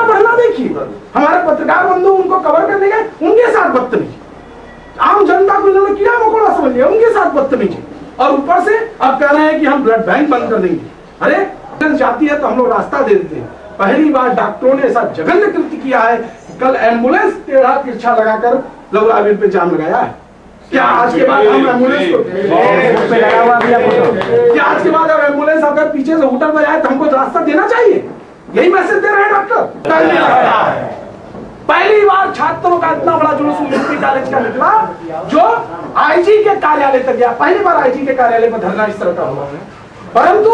उनका बढ़ना देखिए, हमारे पत्रकार बंधु उनको कवर करने गए, उनके साथ बदतमीजी, आम जनता को इन्होंने कीड़ा मकोड़ा समझ लिया, उनके साथ बदतमीजी, और ऊपर से अब कह रहे हैं कि हम ब्लड बैंक बंद कर देंगे। अरे जाती है तो हम लोग रास्ता दे देते हैं। पहली बार डॉक्टरों ने ऐसा जघन्य कृत्य किया है, कल एम्बुलेंस टेढ़ा तिरछा लगाकर लवलावीर पे जाम लगाया है। क्या आज के बाद हम एम्बुलेंस को क्या आज के बाद अब एम्बुलेंस अगर पीछे से हुटर बजाए तो हमको रास्ता देना चाहिए? यही मैसेज दे रहे हैं डॉक्टर। पहली बार छात्रों का इतना बड़ा जुलूस यूपी कॉलेज का निकला जो आईजी के कार्यालय तक गया। पहली बार आईजी के कार्यालय पर धरना इस तरह का हुआ है, परंतु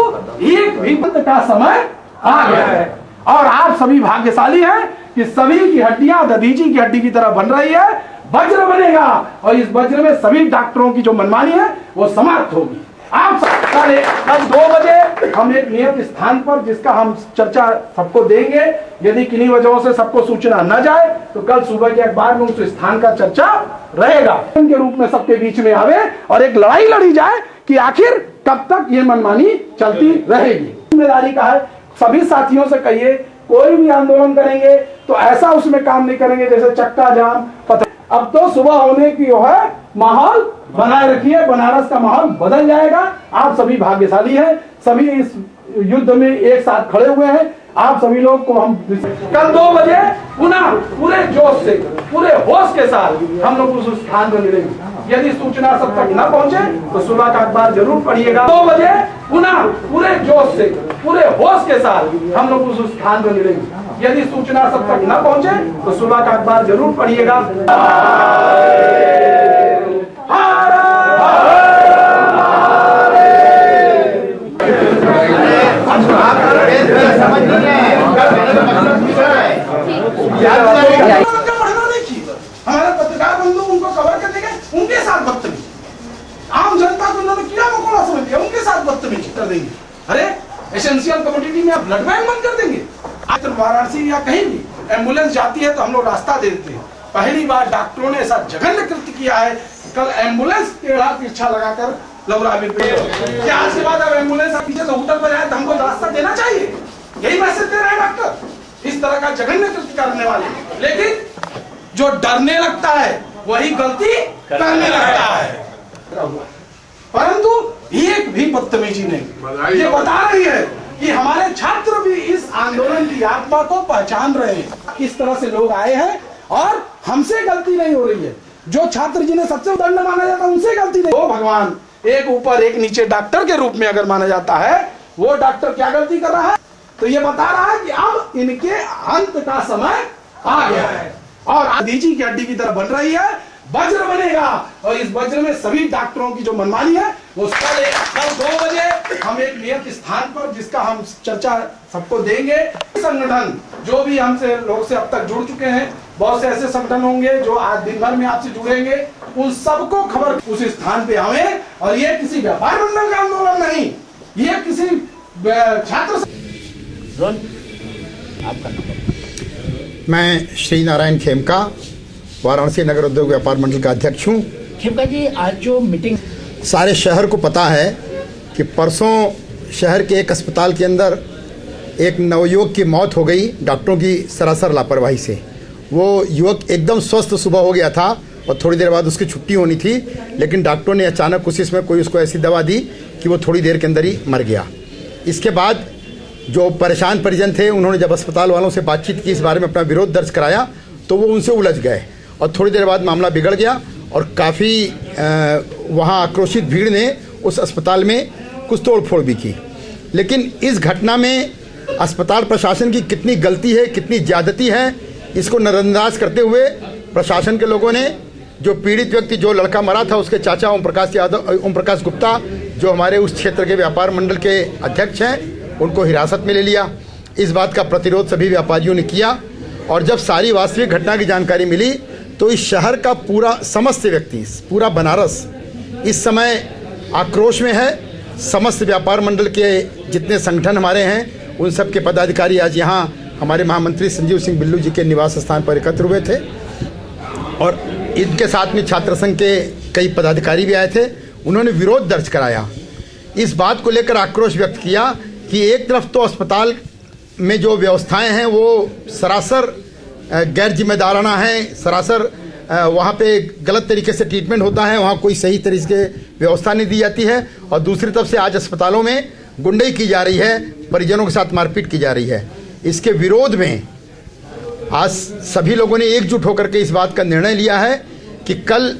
एक विपद का समय आ गया है और आप सभी भाग्यशाली हैं कि सभी की हड्डियां दधीची की हड्डी की तरह बन रही है। वज्र बनेगा और इस वज्र में सभी डॉक्टरों की जो मनमानी है वो समाप्त होगी। आप कल 2 बजे हम एक नियत स्थान पर जिसका हम चर्चा सबको देंगे, यदि किन्हीं वजहों से सबको सूचना न जाए तो कल सुबह के अखबार में उस स्थान का चर्चा रहेगा के रूप में सबके बीच में आवे और एक लड़ाई लड़ी जाए कि आखिर कब तक ये मनमानी चलती रहेगी। जिम्मेदारी का है, सभी साथियों से कहिए कोई भी आंदोलन करेंगे तो ऐसा उसमें काम नहीं करेंगे जैसे चक्का जाम। अब तो सुबह होने की जो है माहौल बनाए रखिए, बनारस का माहौल बदल जाएगा। आप सभी भाग्यशाली हैं, सभी इस युद्ध में एक साथ खड़े हुए हैं। आप सभी लोग को हम कल 2 बजे पुनः पूरे जोश से पूरे होश के साथ हम लोग उस स्थान पर मिलेंगे। यदि सूचना सब तक न पहुंचे तो सुबह का अखबार जरूर पढ़िएगा। 2 बजे पुनः पूरे जोश से पूरे होश के साथ हम लोग उस स्थान पर मिलेंगे। यदि सूचना सब तक न पहुंचे तो सुबह का अखबार जरूर पढ़िएगा। हमारे पत्रकार बंधु उनको कवर करने गए, उनके साथ बदतमीजी, आम जनता को इन्होंने कीड़ा मकोड़ा समझ लिया, उनके साथ बदतमीजी कर देंगे। अरे एसेंशियल कमोडिटी में आप ब्लड बैंक बंद कर देंगे? आज वाराणसी या कहीं भी एम्बुलेंस जाती है तो हम लोग रास्ता दे देते हैं। पहली बार डॉक्टरों ने ऐसा जघन्य कृत्य किया है, कल एम्बुलेंस टेढ़ा तिरछा लगाकर लवलावीर पे। क्या आज के बाद अब एम्बुलेंस पीछे से हुटर बजाए तो हमको रास्ता देना चाहिए? यही मैसेज दे रहे हैं डॉक्टर। इस तरह का जघन्य कृत्य करने वाले, लेकिन जो डरने लगता है वही गलती करने लगता है। परंतु एक भी बदतमीजी नहीं। ये बता रही है कि हमारे छात्र भी इस आंदोलन की आत्मा को पहचान रहे हैं। इस तरह से लोग आए हैं और हमसे गलती नहीं हो रही है। जो छात्र जिन्हें सबसे उदंड माना जाता है उनसे गलती नहीं। ओ भगवान, एक ऊपर एक नीचे डॉक्टर के रूप में अगर माना जाता है, वो डॉक्टर क्या गलती कर रहा है? तो ये बता रहा है कि अब इनके अंत का समय आ गया है और दधीची की हड्डी की तरह बन रही है। वज्र बनेगा और इस वज्र में सभी डॉक्टरों की जो मनमानी है वो कल 2 बजे हम एक नियत स्थान पर जिसका हम चर्चा सबको देंगे। संगठन जो भी हमसे लोग से अब तक जुड़ चुके हैं, बहुत से ऐसे संगठन होंगे जो आज दिन भर में आपसे जुड़ेंगे, उन सबको खबर उस स्थान पे आवे। और ये किसी व्यापार मंडल का आंदोलन नहीं, ये किसी छात्र। मैं श्री नारायण खेमका, वाराणसी नगर उद्योग व्यापार मंडल का अध्यक्ष हूँ। खेमका जी, आज जो मीटिंग, सारे शहर को पता है कि परसों शहर के एक अस्पताल के अंदर एक नवयुवक की मौत हो गई डॉक्टरों की सरासर लापरवाही से। वो युवक एकदम स्वस्थ सुबह हो गया था और थोड़ी देर बाद उसकी छुट्टी होनी थी, लेकिन डॉक्टरों ने अचानक कोशिश में कोई उसको ऐसी दवा दी कि वो थोड़ी देर के अंदर ही मर गया। इसके बाद जो परेशान परिजन थे उन्होंने जब अस्पताल वालों से बातचीत की, इस बारे में अपना विरोध दर्ज कराया, तो वो उनसे उलझ गए और थोड़ी देर बाद मामला बिगड़ गया और काफ़ी वहाँ आक्रोशित भीड़ ने उस अस्पताल में कुछ तोड़फोड़ भी की। लेकिन इस घटना में अस्पताल प्रशासन की कितनी गलती है, कितनी ज़्यादती है, इसको नज़रअंदाज करते हुए प्रशासन के लोगों ने जो पीड़ित व्यक्ति, जो लड़का मरा था, उसके चाचा ओम प्रकाश गुप्ता, जो हमारे उस क्षेत्र के व्यापार मंडल के अध्यक्ष हैं, उनको हिरासत में ले लिया। इस बात का प्रतिरोध सभी व्यापारियों ने किया और जब सारी वास्तविक घटना की जानकारी मिली तो इस शहर का पूरा समस्त व्यक्ति, पूरा बनारस इस समय आक्रोश में है। समस्त व्यापार मंडल के जितने संगठन हमारे हैं उन सब के पदाधिकारी आज यहाँ हमारे महामंत्री संजीव सिंह बिल्लू जी के निवास स्थान पर एकत्र हुए थे और इनके साथ में छात्र संघ के कई पदाधिकारी भी आए थे। उन्होंने विरोध दर्ज कराया, इस बात को लेकर आक्रोश व्यक्त किया कि एक तरफ तो अस्पताल में जो व्यवस्थाएं हैं वो सरासर गैर जिम्मेदाराना हैं, सरासर वहाँ पे गलत तरीके से ट्रीटमेंट होता है, वहाँ कोई सही तरीके से व्यवस्था नहीं दी जाती है। और दूसरी तरफ से आज अस्पतालों में गुंडाई की जा रही है, परिजनों के साथ मारपीट की जा रही है। इसके विरोध में आज सभी लोगों ने एकजुट होकर के इस बात का निर्णय लिया है कि कल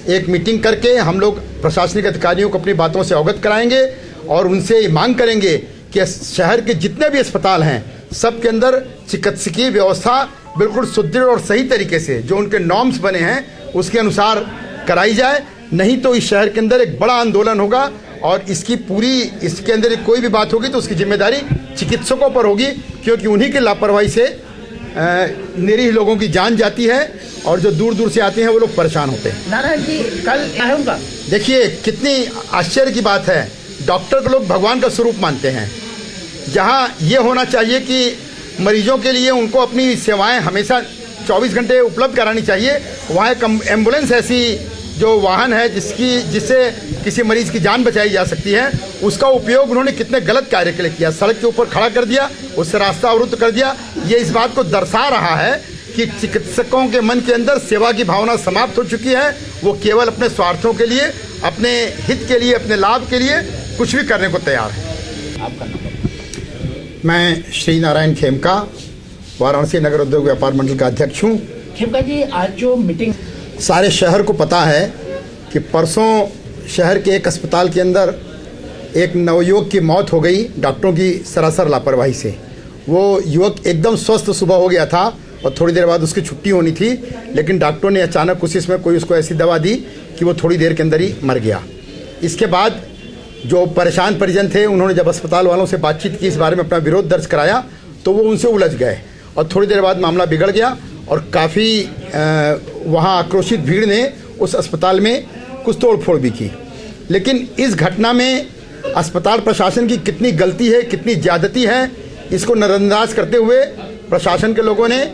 एक मीटिंग करके हम लोग प्रशासनिक अधिकारियों को अपनी बातों से अवगत कराएंगे और उनसे मांग करेंगे कि शहर के जितने भी अस्पताल हैं सब के अंदर चिकित्सकीय व्यवस्था बिल्कुल सुदृढ़ और सही तरीके से जो उनके नॉर्म्स बने हैं उसके अनुसार कराई जाए, नहीं तो इस शहर के अंदर एक बड़ा आंदोलन होगा और इसके अंदर कोई भी बात होगी तो उसकी जिम्मेदारी चिकित्सकों पर होगी, क्योंकि उन्हीं की लापरवाही से निरीह लोगों की जान जाती है और जो दूर दूर से आते हैं वो लोग परेशान होते हैं। नारायण जी कल क्या है उनका? देखिए कितनी आश्चर्य की बात है, डॉक्टर को लोग भगवान का स्वरूप मानते हैं। जहां ये होना चाहिए कि मरीजों के लिए उनको अपनी सेवाएं हमेशा 24 घंटे उपलब्ध करानी चाहिए, वहाँ एक एम्बुलेंस ऐसी जो वाहन है जिससे किसी मरीज की जान बचाई जा सकती है, उसका उपयोग उन्होंने कितने गलत कार्य के लिए किया। सड़क के ऊपर खड़ा कर दिया, उससे रास्ता अवरुद्ध कर दिया। ये इस बात को दर्शा रहा है कि चिकित्सकों के मन के अंदर सेवा की भावना समाप्त हो चुकी है। वो केवल अपने स्वार्थों के लिए, अपने हित के लिए, अपने लाभ के लिए कुछ भी करने को तैयार है। आपका नाम? मैं श्री नारायण खेमका, वाराणसी नगर उद्योग व्यापार मंडल का अध्यक्ष हूँ। खेमका जी आज जो मीटिंग, सारे शहर को पता है कि परसों शहर के एक अस्पताल के अंदर एक नवयुवक की मौत हो गई डॉक्टरों की सरासर लापरवाही से। वो युवक एकदम स्वस्थ सुबह हो गया था और थोड़ी देर बाद उसकी छुट्टी होनी थी, लेकिन डॉक्टरों ने अचानक कोई उसको ऐसी दवा दी कि वो थोड़ी देर के अंदर ही मर गया। इसके बाद जो परेशान परिजन थे उन्होंने जब अस्पताल वालों से बातचीत की, इस बारे में अपना विरोध दर्ज कराया, तो वो उनसे उलझ गए और थोड़ी देर बाद मामला बिगड़ गया और काफ़ी वहाँ आक्रोशित भीड़ ने उस अस्पताल में कुछ तोड़फोड़ भी की। लेकिन इस घटना में अस्पताल प्रशासन की कितनी गलती है, कितनी ज़्यादती है, इसको नज़रअंदाज करते हुए प्रशासन के लोगों ने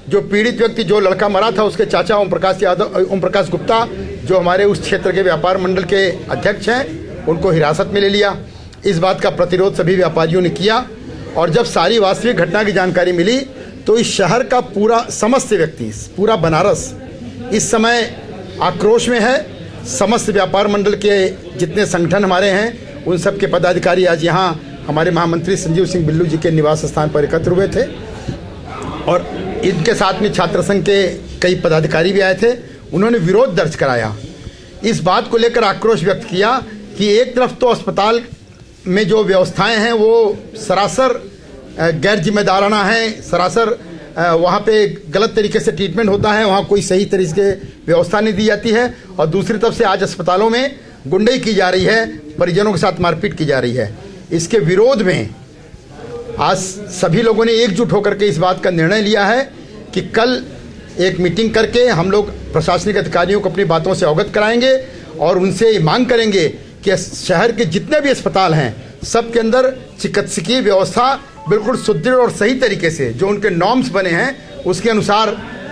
जो पीड़ित व्यक्ति, जो लड़का मरा था, उसके चाचा ओम प्रकाश गुप्ता, जो हमारे उस क्षेत्र के व्यापार मंडल के अध्यक्ष हैं, उनको हिरासत में ले लिया। इस बात का प्रतिरोध सभी व्यापारियों ने किया और जब सारी वास्तविक घटना की जानकारी मिली तो इस शहर का पूरा समस्त व्यक्ति, पूरा बनारस इस समय आक्रोश में है। समस्त व्यापार मंडल के जितने संगठन हमारे हैं उन सब के पदाधिकारी आज यहाँ हमारे महामंत्री संजीव सिंह बिल्लू जी के निवास स्थान पर एकत्र हुए थे और इनके साथ में छात्र संघ के कई पदाधिकारी भी आए थे। उन्होंने विरोध दर्ज कराया, इस बात को लेकर आक्रोश व्यक्त किया कि एक तरफ तो अस्पताल में जो व्यवस्थाएं हैं वो सरासर गैर जिम्मेदाराना हैं, सरासर वहाँ पे गलत तरीके से ट्रीटमेंट होता है, वहाँ कोई सही तरीके से व्यवस्था नहीं दी जाती है। और दूसरी तरफ से आज अस्पतालों में गुंडाई की जा रही है, परिजनों के साथ मारपीट की जा रही है। इसके विरोध में आज सभी लोगों ने एकजुट होकर के इस बात का निर्णय लिया है कि कल एक मीटिंग करके हम लोग प्रशासनिक अधिकारियों को अपनी बातों से अवगत कराएंगे और उनसे मांग करेंगे कि शहर के जितने भी अस्पताल हैं सब के अंदर चिकित्सकीय व्यवस्था बिल्कुल सुदृढ़ और सही तरीके से जो उनके नॉर्म्स बने हैं उसके अनुसार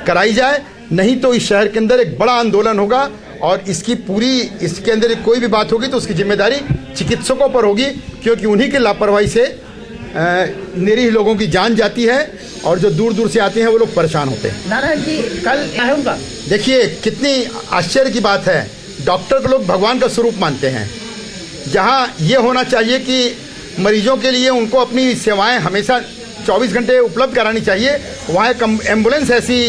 कराई जाए, नहीं तो इस शहर के अंदर एक बड़ा आंदोलन होगा और इसके अंदर कोई भी बात होगी तो उसकी जिम्मेदारी चिकित्सकों पर होगी, क्योंकि उन्हीं की लापरवाही से निरीह लोगों की जान जाती है और जो दूर दूर से आते हैं वो लोग परेशान होते हैं। नारायण जी कल क्या है उनका? देखिए कितनी आश्चर्य की बात है, डॉक्टर को लोग भगवान का स्वरूप मानते हैं। जहां ये होना चाहिए कि मरीजों के लिए उनको अपनी सेवाएं हमेशा 24 घंटे उपलब्ध करानी चाहिए, वहाँ एक एम्बुलेंस ऐसी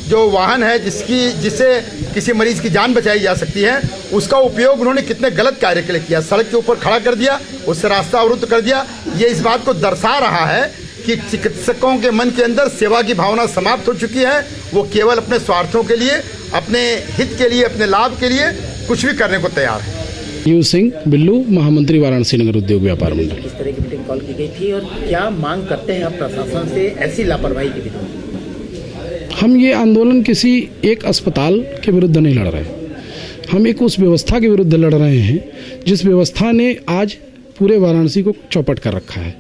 जो वाहन है जिससे किसी मरीज की जान बचाई जा सकती है, उसका उपयोग उन्होंने कितने गलत कार्य के लिए किया। सड़क के ऊपर खड़ा कर दिया, उससे रास्ता अवरुद्ध कर दिया। ये इस बात को दर्शा रहा है कि चिकित्सकों के मन के अंदर सेवा की भावना समाप्त हो चुकी है। वो केवल अपने स्वार्थों के लिए, अपने हित के लिए, अपने लाभ के लिए कुछ भी करने को तैयार है। संजीव सिंह बिल्लू, महामंत्री वाराणसी नगर उद्योग व्यापार मंडल। किस तरह की मीटिंग कॉल की गई थी और क्या मांग करते हैं आप प्रशासन से ऐसी लापरवाही के विरुद्ध? हम ये आंदोलन किसी एक अस्पताल के विरुद्ध नहीं लड़ रहे, हम एक उस व्यवस्था के विरुद्ध लड़ रहे हैं जिस व्यवस्था ने आज पूरे वाराणसी को चौपट कर रखा है।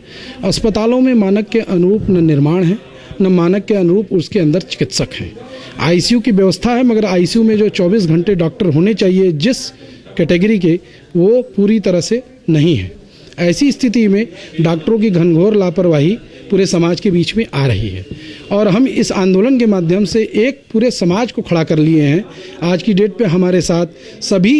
अस्पतालों में मानक के अनुरूप न निर्माण है, न मानक के अनुरूप उसके अंदर चिकित्सक हैं। आईसीयू की व्यवस्था है, मगर आईसीयू में जो 24 घंटे डॉक्टर होने चाहिए जिस कैटेगरी के, वो पूरी तरह से नहीं है। ऐसी स्थिति में डॉक्टरों की घनघोर लापरवाही पूरे समाज के बीच में आ रही है। और हम इस आंदोलन के माध्यम से एक पूरे समाज को खड़ा कर लिए हैं। आज की डेट पे हमारे साथ सभी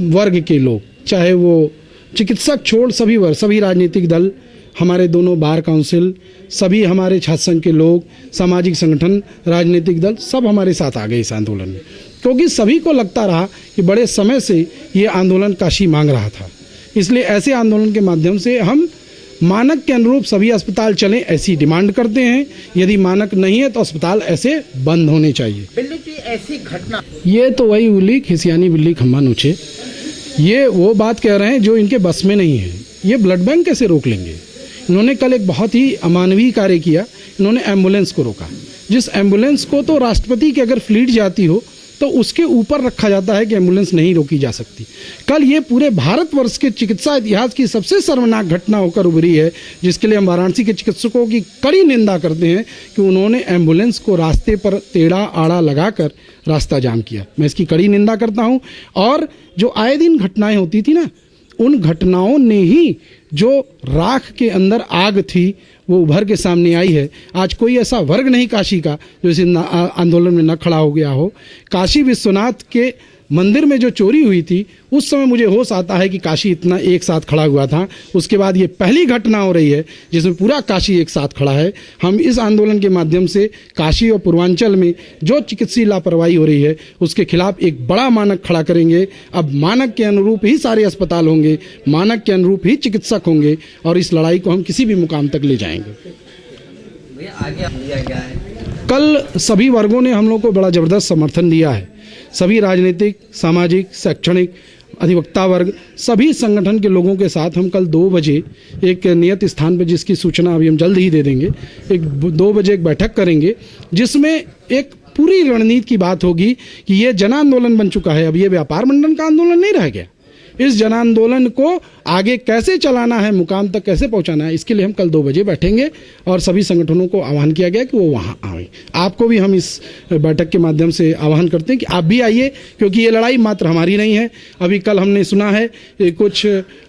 वर्ग के लोग, चाहे वो चिकित्सक छोड़ सभी वर्ग, सभी राजनीतिक दल, हमारे दोनों बार काउंसिल, सभी हमारे छात्र संघ के लोग, सामाजिक संगठन, राजनीतिक दल, सब हमारे साथ आ गए इस आंदोलन में, क्योंकि सभी को लगता रहा कि बड़े समय से ये आंदोलन काशी मांग रहा था। इसलिए ऐसे आंदोलन के माध्यम से हम मानक के अनुरूप सभी अस्पताल चलें ऐसी डिमांड करते हैं। यदि मानक नहीं है तो अस्पताल ऐसे बंद होने चाहिए। बिल्लू जी, ऐसी घटना, ये तो वही उली खिसियानी बिल्ली खम्मा नूचे, ये वो बात कह रहे हैं जो इनके बस में नहीं है। ये ब्लड बैंक कैसे रोक लेंगे? इन्होंने कल एक बहुत ही अमानवीय कार्य किया, इन्होंने एम्बुलेंस को रोका। जिस एम्बुलेंस को तो राष्ट्रपति की अगर फ्लीट जाती हो तो उसके ऊपर रखा जाता है कि एम्बुलेंस नहीं रोकी जा सकती। कल ये पूरे भारतवर्ष के चिकित्सा इतिहास की सबसे शर्मनाक घटना होकर उभरी है, जिसके लिए हम वाराणसी के चिकित्सकों की कड़ी निंदा करते हैं कि उन्होंने एम्बुलेंस को रास्ते पर टेढ़ा आड़ा लगाकर रास्ता जाम किया। मैं इसकी कड़ी निंदा करता हूं। और जो आए दिन घटनाएं होती थी ना, उन घटनाओं ने ही जो राख के अंदर आग थी वो उभर के सामने आई है। आज कोई ऐसा वर्ग नहीं काशी का जो इस आंदोलन में न खड़ा हो गया हो। काशी विश्वनाथ के मंदिर में जो चोरी हुई थी उस समय मुझे होश आता है कि काशी इतना एक साथ खड़ा हुआ था। उसके बाद ये पहली घटना हो रही है जिसमें पूरा काशी एक साथ खड़ा है। हम इस आंदोलन के माध्यम से काशी और पूर्वांचल में जो चिकित्सीय लापरवाही हो रही है उसके खिलाफ एक बड़ा मानक खड़ा करेंगे। अब मानक के अनुरूप ही सारे अस्पताल होंगे, मानक के अनुरूप ही चिकित्सक होंगे और इस लड़ाई को हम किसी भी मुकाम तक ले जाएंगे। कल सभी वर्गों ने हम लोग को बड़ा ज़बरदस्त समर्थन दिया है। सभी राजनीतिक, सामाजिक, शैक्षणिक, अधिवक्ता वर्ग, सभी संगठन के लोगों के साथ हम कल 2 बजे एक नियत स्थान पर, जिसकी सूचना अभी हम जल्द ही दे देंगे, 2 बजे एक बैठक करेंगे जिसमें एक पूरी रणनीति की बात होगी कि ये जन आंदोलन बन चुका है। अब ये व्यापार मंडल का आंदोलन नहीं रह गया। इस जन आंदोलन को आगे कैसे चलाना है, मुकाम तक कैसे पहुंचाना है, इसके लिए हम कल 2 बजे बैठेंगे और सभी संगठनों को आह्वान किया गया कि वो वहां आए। आपको भी हम इस बैठक के माध्यम से आह्वान करते हैं कि आप भी आइए, क्योंकि ये लड़ाई मात्र हमारी नहीं है। अभी कल हमने सुना है कुछ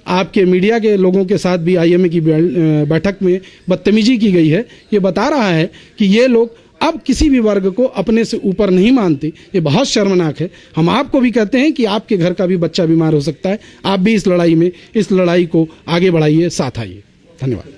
आपके मीडिया के लोगों के साथ भी IMA की बैठक में बदतमीजी की गई है। ये बता रहा है कि ये लोग अब किसी भी वर्ग को अपने से ऊपर नहीं मानते। ये बहुत शर्मनाक है। हम आपको भी कहते हैं कि आपके घर का भी बच्चा बीमार हो सकता है। आप भी इस लड़ाई को आगे बढ़ाइए, साथ आइए। धन्यवाद।